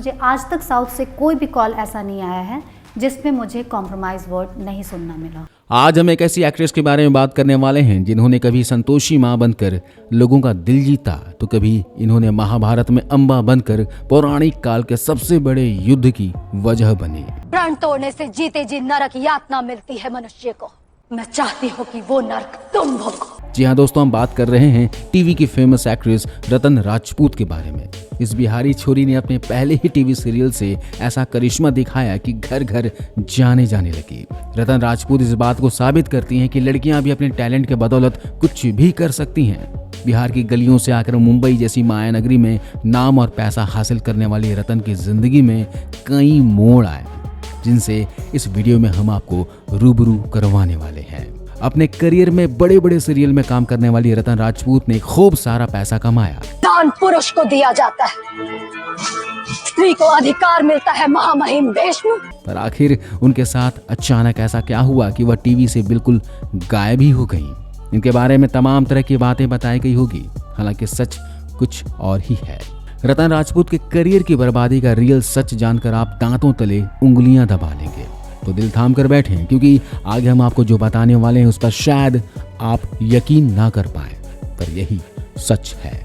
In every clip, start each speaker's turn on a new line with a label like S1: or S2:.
S1: मुझे आज तक साउथ से कोई भी कॉल ऐसा नहीं आया है जिसमें मुझे कॉम्प्रोमाइज़ वर्ड नहीं सुनना मिला।
S2: आज हम एक ऐसी एक्ट्रेस के बारे में बात करने वाले हैं जिन्होंने कभी संतोषी माँ बनकर लोगों का दिल जीता, तो कभी इन्होंने महाभारत में अम्बा बनकर पौराणिक काल के सबसे बड़े युद्ध की वजह बनी।
S3: प्रण तोड़ने से जीते जी नरक यातना मिलती है मनुष्य को। मैं चाहती हूँ कि वो नरक तुम भोगो।
S2: जी हाँ दोस्तों, हम बात कर रहे हैं टीवी की फेमस एक्ट्रेस रतन राजपूत के बारे में। इस बिहारी छोरी ने अपने पहले ही टीवी सीरियल से ऐसा करिश्मा दिखाया कि घर घर जाने लगी। रतन राजपूत इस बात को साबित करती हैं कि लड़कियां भी अपने टैलेंट के बदौलत कुछ भी कर सकती हैं। बिहार की गलियों से आकर मुंबई जैसी माया नगरी में नाम और पैसा हासिल करने वाली रतन की जिंदगी में कई मोड़ आए, जिनसे इस वीडियो में हम आपको रूबरू करवाने वाले हैं। अपने करियर में बड़े बड़े सीरियल में काम करने वाली रतन राजपूत ने खूब सारा पैसा कमाया।
S3: दान पुरुष को दिया जाता है, स्त्री को अधिकार मिलता है महामहिम देश में।
S2: पर आखिर उनके साथ अचानक ऐसा क्या हुआ कि वह टीवी से बिल्कुल गायब ही हो गईं? इनके बारे में तमाम तरह की बातें बताई गई होगी, हालांकि सच कुछ और ही है। रतन राजपूत के करियर की बर्बादी का रियल सच जानकर आप दांतों तले उंगलियां दबा लेंगे, तो दिल थाम कर बैठें, क्योंकि आगे हम आपको जो बताने वाले हैं उस पर शायद आप यकीन ना कर पाए, पर यही सच है।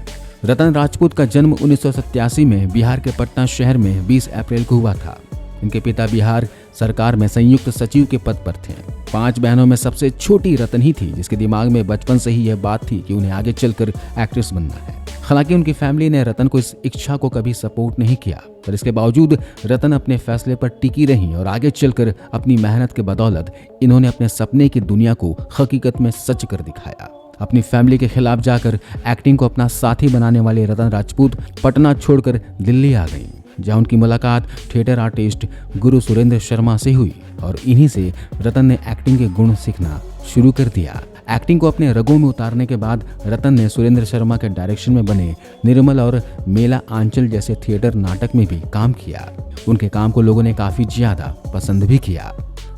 S2: रतन राजपूत का जन्म 1987 में बिहार के पटना शहर में 20 अप्रैल को हुआ था। इनके पिता बिहार सरकार में संयुक्त सचिव के पद पर थे। 5 बहनों में सबसे छोटी रतन ही थी, जिसके दिमाग में बचपन से ही यह बात थी कि उन्हें आगे चलकर एक्ट्रेस बनना है। हालांकि उनकी फैमिली ने रतन को इस इच्छा को कभी सपोर्ट नहीं किया, पर इसके बावजूद रतन अपने फैसले पर टिकी रही और आगे चलकर अपनी मेहनत के बदौलत इन्होंने अपने सपने की दुनिया को हकीकत में सच कर दिखाया। अपनी फैमिली के खिलाफ जाकर एक्टिंग को अपना साथी बनाने वाले रतन राजपूत पटना छोड़कर दिल्ली आ गईं, जहां उनकी मुलाकात थिएटर आर्टिस्ट गुरु सुरेंद्र शर्मा से हुई और इन्हीं से रतन ने एक्टिंग के गुण सीखना शुरू कर दिया। एक्टिंग को अपने रगों में उतारने के बाद रतन ने सुरेंद्र शर्मा के डायरेक्शन में बने निर्मल और मेला आंचल जैसे थिएटर नाटक में भी काम किया। उनके काम को लोगों ने काफी ज्यादा पसंद भी किया।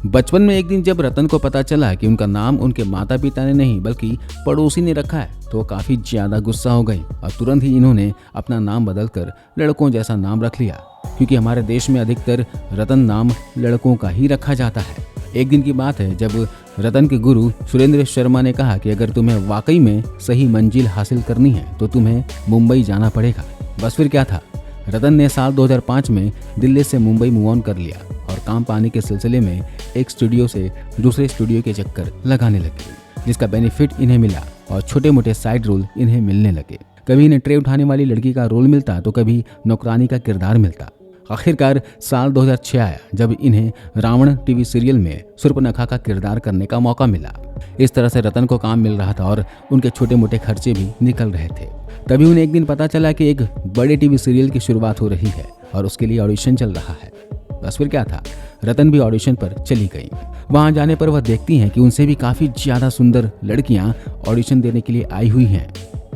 S2: बचपन में एक दिन जब रतन को पता चला कि उनका नाम उनके माता पिता ने नहीं बल्कि पड़ोसी ने रखा है, तो वो काफी ज्यादा गुस्सा हो गई और तुरंत ही इन्होंने अपना नाम बदलकर लड़कों जैसा नाम रख लिया, क्योंकि हमारे देश में अधिकतर रतन नाम लड़कों का ही रखा जाता है। एक दिन की बात है जब रतन के गुरु सुरेंद्र शर्मा ने कहा कि अगर तुम्हें वाकई में सही मंजिल हासिल करनी है तो तुम्हें मुंबई जाना पड़ेगा। बस फिर क्या था, रतन ने साल 2005 में दिल्ली से मुंबई मूव ऑन कर लिया और काम पाने के सिलसिले में एक स्टूडियो से दूसरे स्टूडियो के चक्कर लगाने लगे, जिसका बेनिफिट इन्हें मिला और छोटे मोटे साइड रोल इन्हें मिलने लगे। कभी इन्हें ट्रे उठाने वाली लड़की का रोल मिलता तो कभी नौकरानी का किरदार मिलता। आखिरकार साल 2006 आया जब इन्हें रावण टीवी सीरियल में सुर्पनखा का किरदार करने का मौका मिला। इस तरह से रतन को काम मिल रहा था और उनके छोटे मोटे खर्चे भी निकल रहे थे। तभी उन्हें एक दिन पता चला कि एक बड़े टीवी सीरियल की शुरुआत हो रही है और उसके लिए ऑडिशन चल रहा है। बस फिर क्या था, रतन भी ऑडिशन पर चली गई। वहां जाने पर वह देखती हैं कि उनसे भी काफी ज्यादा सुंदर लड़कियां ऑडिशन देने के लिए आई हुई हैं।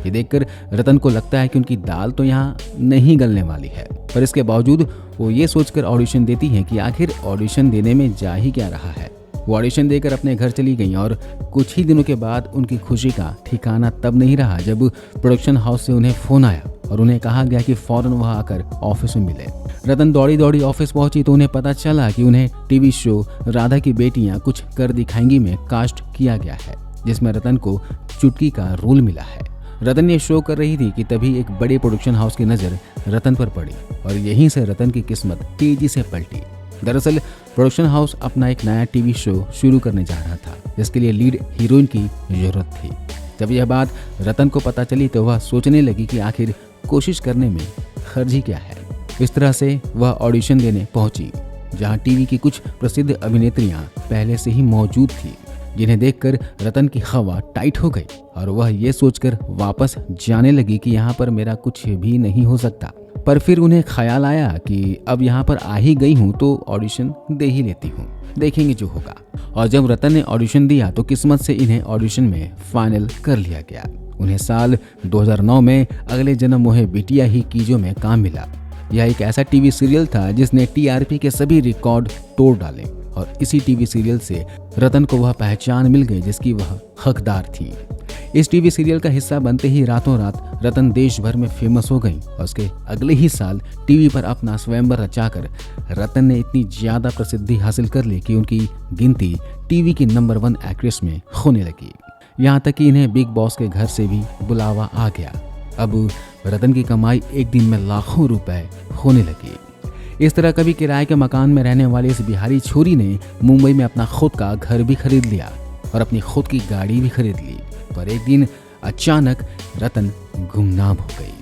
S2: ये देखकर रतन को लगता है कि उनकी दाल तो यहाँ नहीं गलने वाली है, पर इसके बावजूद वो ये सोचकर ऑडिशन देती हैं कि आखिर ऑडिशन देने में जा ही क्या रहा है। वो ऑडिशन देकर अपने घर चली गई और कुछ ही दिनों के बाद उनकी खुशी का ठिकाना तब नहीं रहा जब प्रोडक्शन हाउस से उन्हें फोन आया और उन्हें कहा गया कि फौरन वह आकर ऑफिस में मिले। रतन दौड़ी दौड़ी ऑफिस पहुंची तो उन्हें पता चला कि उन्हें टीवी शो राधा की बेटियां कुछ कर दिखाएंगी में कास्ट किया गया है, जिसमें रतन को चुटकी का रोल मिला है। रतन ये शो कर रही थी कि तभी एक बड़े प्रोडक्शन हाउस की नजर रतन पर पड़ी और यहीं से रतन की किस्मत तेजी से पलटी। दरअसल प्रोडक्शन हाउस अपना एक नया टीवी शो शुरू करने जा रहा था, जिसके लिए लीड हीरोइन की जरूरत थी। जब यह बात रतन को पता चली तो वह सोचने लगी कि आखिर कोशिश करने में खर्च ही क्या है। इस तरह से वह ऑडिशन देने पहुंची, जहां टीवी की कुछ प्रसिद्ध अभिनेत्रियां पहले से ही मौजूद थी, जिन्हें देखकर रतन की हवा टाइट हो गई और वह ये सोचकर वापस जाने लगी कि यहाँ पर मेरा कुछ भी नहीं हो सकता। पर फिर उन्हें ख्याल आया कि अब यहाँ पर आ ही गई हूँ तो ऑडिशन दे ही लेती हूँ, देखेंगे जो होगा। और जब रतन ने ऑडिशन दिया तो किस्मत से इन्हें ऑडिशन में फाइनल कर लिया गया। उन्हें साल 2009 में अगले जन्म मोहे बिटिया ही कीजो में काम मिला। यह एक ऐसा टीवी सीरियल था जिसने टीआरपी के सभी रिकॉर्ड तोड़ डाले। और इसी टीवी सीरियल से रतन को वह पहचान मिल गई जिसकी वह हकदार थी। इस टीवी सीरियल का हिस्सा बनते ही रातों रात रतन देश भर में फेमस हो गई और उसके अगले ही साल टीवी पर अपना स्वयंवर रचाकर रतन ने इतनी ज्यादा प्रसिद्धि हासिल कर ली कि उनकी गिनती टीवी की नंबर 1 एक्ट्रेस में होने लगी। यहाँ तक कि इन्हें बिग बॉस के घर से भी बुलावा आ गया। अब रतन की कमाई एक दिन में लाखों रुपए होने लगी। इस तरह कभी किराए के मकान में रहने वाली इस बिहारी छोरी ने मुंबई में अपना खुद का घर भी खरीद लिया और अपनी खुद की गाड़ी भी खरीद ली। पर एक दिन अचानक रतन गुमनाम हो गई।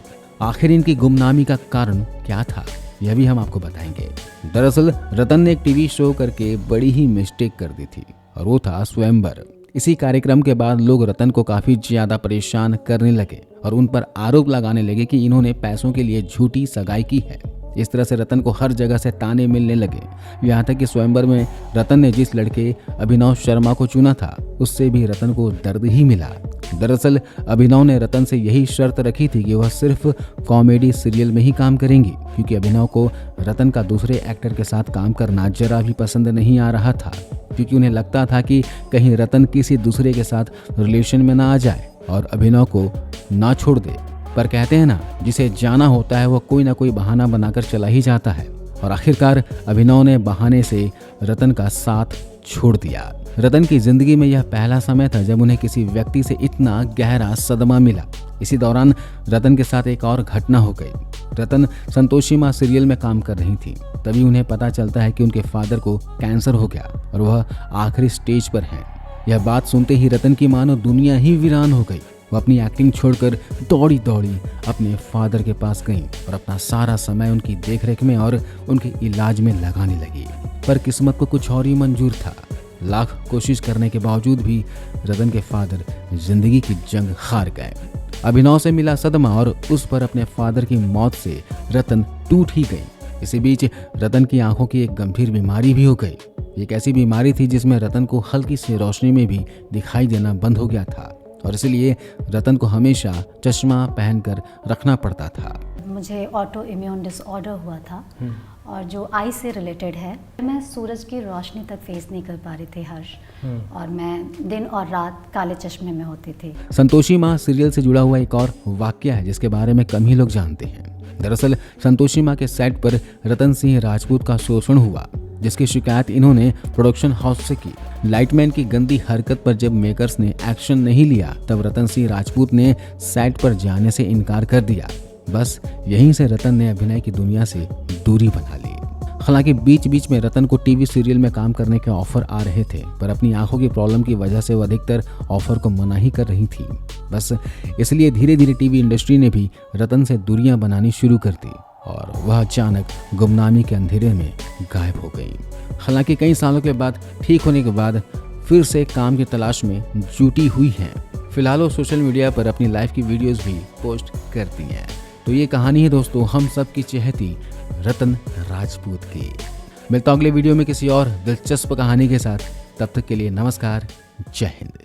S2: आखिर इनकी गुमनामी का कारण क्या था, यह भी हम आपको बताएंगे। दरअसल रतन ने एक टीवी शो करके बड़ी ही मिस्टेक कर दी थी और वो था स्वयंवर। इसी कार्यक्रम के बाद लोग रतन को काफी ज्यादा परेशान करने लगे और उन पर आरोप लगाने लगे कि इन्होंने पैसों के लिए झूठी सगाई की है। इस तरह से रतन को हर जगह से ताने मिलने लगे। यहाँ तक कि स्वयंवर में रतन ने जिस लड़के अभिनव शर्मा को चुना था उससे भी रतन को दर्द ही मिला। दरअसल अभिनव ने रतन से यही शर्त रखी थी कि वह सिर्फ कॉमेडी सीरियल में ही काम करेंगी, क्योंकि अभिनव को रतन का दूसरे एक्टर के साथ काम करना जरा भी पसंद नहीं आ रहा था, क्योंकि उन्हें लगता था कि कहीं रतन किसी दूसरे के साथ रिलेशन में ना आ जाए और अभिनव को ना छोड़ दे। पर कहते हैं ना, जिसे जाना होता है वह कोई ना कोई बहाना बनाकर चला ही जाता है और आखिरकार अभिनव ने बहाने से रतन का साथ छोड़ दिया। रतन की जिंदगी में यह पहला समय था जब उन्हें किसी व्यक्ति से इतना गहरा सदमा मिला। इसी दौरान रतन के साथ एक और घटना हो गई। रतन संतोषी माँ सीरियल में काम कर रही थी। तभी उन्हें पता चलता है कि उनके फादर को कैंसर हो गया और वह आखिरी स्टेज पर हैं। यह बात सुनते ही रतन की मानो दुनिया ही वीरान हो गई। वो अपनी एक्टिंग छोड़कर दौड़ी दौड़ी अपने फादर के पास गई और अपना सारा समय उनकी देखरेख में और उनके इलाज में लगाने लगी। पर किस्मत को कुछ और ही मंजूर था। लाख कोशिश करने के बावजूद भी रतन के फादर जिंदगी की जंग हार गए। अभिनव से मिला सदमा और उस पर अपने फादर की मौत से रतन टूट ही गई। इसी बीच रतन की आंखों की एक गंभीर बीमारी भी हो गई। एक ऐसी बीमारी थी जिसमें रतन को हल्की सी रोशनी में भी दिखाई देना बंद हो गया था और इसलिए रतन को हमेशा चश्मा पहनकर रखना पड़ता था।
S1: मुझे ऑटो इम्यून डिसऑर्डर हुआ था और जो आई से रिलेटेड है। मैं सूरज की रोशनी तक फेस नहीं कर पा रही थी हर्ष, और मैं दिन और रात काले चश्मे में होती थी।
S2: संतोषी माँ सीरियल से जुड़ा हुआ एक और वाकया है जिसके बारे में कम ही लोग जानते हैं। दरअसल संतोषी माँ के सेट पर रतन सिंह राजपूत का शोषण हुआ, जिसकी शिकायत इन्होंने प्रोडक्शन हाउस से की। लाइटमैन की गंदी हरकत पर जब मेकर्स ने एक्शन नहीं लिया तब रतन सिंह राजपूत ने सेट पर जाने से इनकार कर दिया। बस यहीं से रतन ने अभिनय की दुनिया से दूरी बना ली। हालांकि बीच बीच में रतन को टीवी सीरियल में काम करने के ऑफर आ रहे थे, पर अपनी आंखों की प्रॉब्लम की वजह से वो अधिकतर ऑफर को मना ही कर रही थी। बस इसलिए धीरे धीरे टीवी इंडस्ट्री ने भी रतन से दूरियां बनानी शुरू कर दी और वह अचानक गुमनामी के अंधेरे में गायब हो गई। हालांकि कई सालों के बाद ठीक होने के बाद फिर से काम की तलाश में जुटी हुई हैं। फिलहाल वो सोशल मीडिया पर अपनी लाइफ की वीडियोस भी पोस्ट करती हैं। तो ये कहानी है दोस्तों हम सब की चहेती रतन राजपूत की। मिलता हूं अगले वीडियो में किसी और दिलचस्प कहानी के साथ। तब तक के लिए नमस्कार, जय हिंद।